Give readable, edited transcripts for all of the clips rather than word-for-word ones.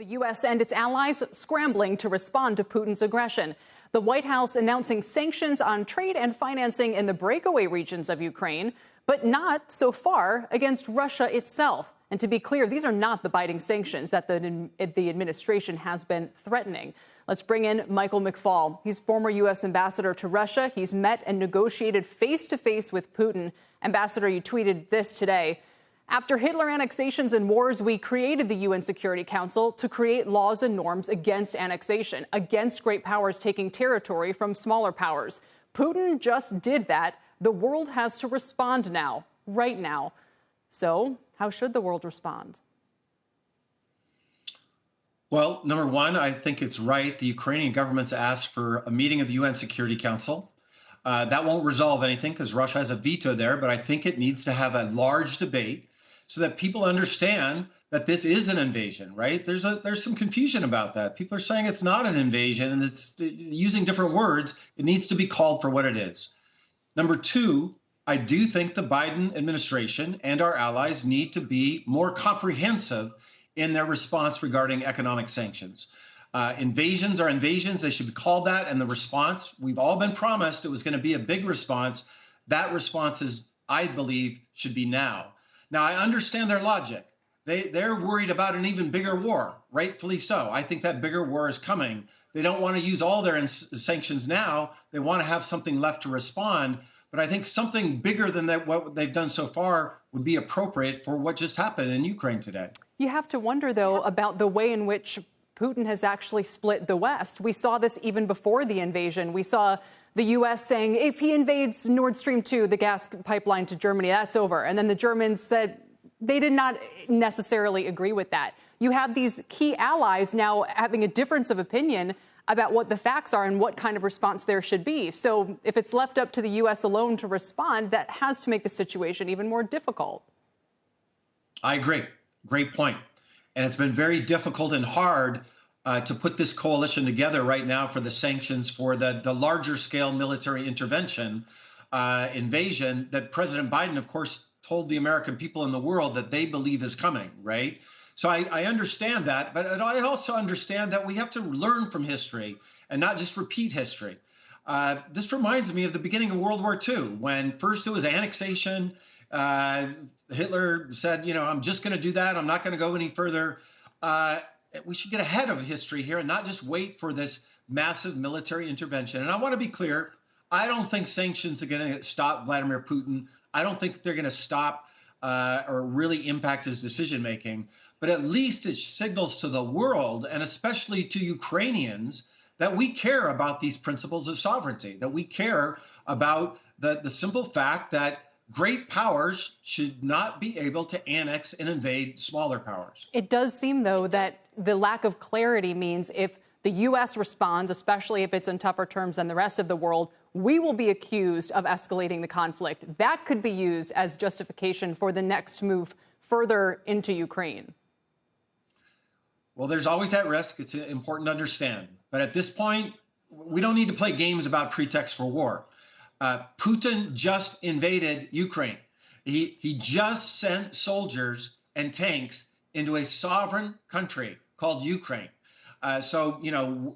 The U.S. and its allies scrambling to respond to Putin's aggression. The White House announcing sanctions on trade and financing in the breakaway regions of Ukraine, but not so far against Russia itself. And to be clear, these are not the biting sanctions that the administration has been threatening. Let's bring in Michael McFaul. He's former U.S. ambassador to Russia. He's met and negotiated face-to-face with Putin. Ambassador, you tweeted this today. After Hitler annexations and wars, we created the UN Security Council to create laws and norms against annexation, against great powers taking territory from smaller powers. Putin just did that. The world has to respond now, right now. So how should the world respond? Well, number one, I think it's right. The Ukrainian government's asked for a meeting of the UN Security Council. That won't resolve anything because Russia has a veto there, but I think it needs to have a large debate so that people understand that this is an invasion, right? There's some confusion about that. People are saying it's not an invasion and it's using different words. It needs to be called for what it is. Number two, I do think the Biden administration and our allies need to be more comprehensive in their response regarding economic sanctions. Invasions are invasions. They should be called that. And the response, we've all been promised it was going to be a big response. That response is, I believe, should be now. Now, I understand their logic. They're worried about an even bigger war, rightfully so. I think that bigger war is coming. They don't want to use all their sanctions now. They want to have something left to respond. But I think something bigger than that, what they've done so far would be appropriate for what just happened in Ukraine today. You have to wonder, though, about the way in which Putin has actually split the West. We saw this even before the invasion. We saw the U.S. saying, if he invades Nord Stream 2, the gas pipeline to Germany, that's over. And then the Germans said they did not necessarily agree with that. You have these key allies now having a difference of opinion about what the facts are and what kind of response there should be. So if it's left up to the U.S. alone to respond, that has to make the situation even more difficult. I agree. Great point. And it's been very difficult and hard to put this coalition together right now for the sanctions for the larger scale military intervention, invasion that President Biden, of course, told the American people in the world that they believe is coming, right? So I understand that, but I also understand that we have to learn from history and not just repeat history. This reminds me of the beginning of World War II, when first it was annexation. Hitler said, I'm just going to do that. I'm not going to go any further. We should get ahead of history here and not just wait for this massive military intervention. And I want to be clear. I don't think sanctions are going to stop Vladimir Putin. I don't think they're going to stop or really impact his decision making. But at least it signals to the world, and especially to Ukrainians, that we care about these principles of sovereignty, that we care about the simple fact that great powers should not be able to annex and invade smaller powers. It does seem, though, that the lack of clarity means if the U.S. responds, especially if it's in tougher terms than the rest of the world, we will be accused of escalating the conflict. That could be used as justification for the next move further into Ukraine. Well, there's always that risk. It's important to understand. But at this point, we don't need to play games about pretext for war. Putin just invaded Ukraine. He just sent soldiers and tanks into a sovereign country called Ukraine. So,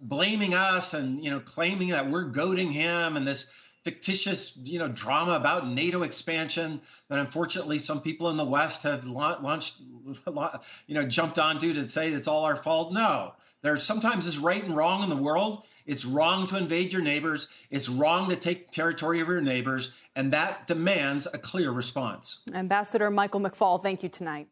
blaming us and, claiming that we're goading him and this fictitious, drama about NATO expansion that unfortunately some people in the West have jumped onto to say it's all our fault. No, there sometimes is right and wrong in the world. It's wrong to invade your neighbors. It's wrong to take territory of your neighbors. And that demands a clear response. Ambassador Michael McFaul, thank you tonight.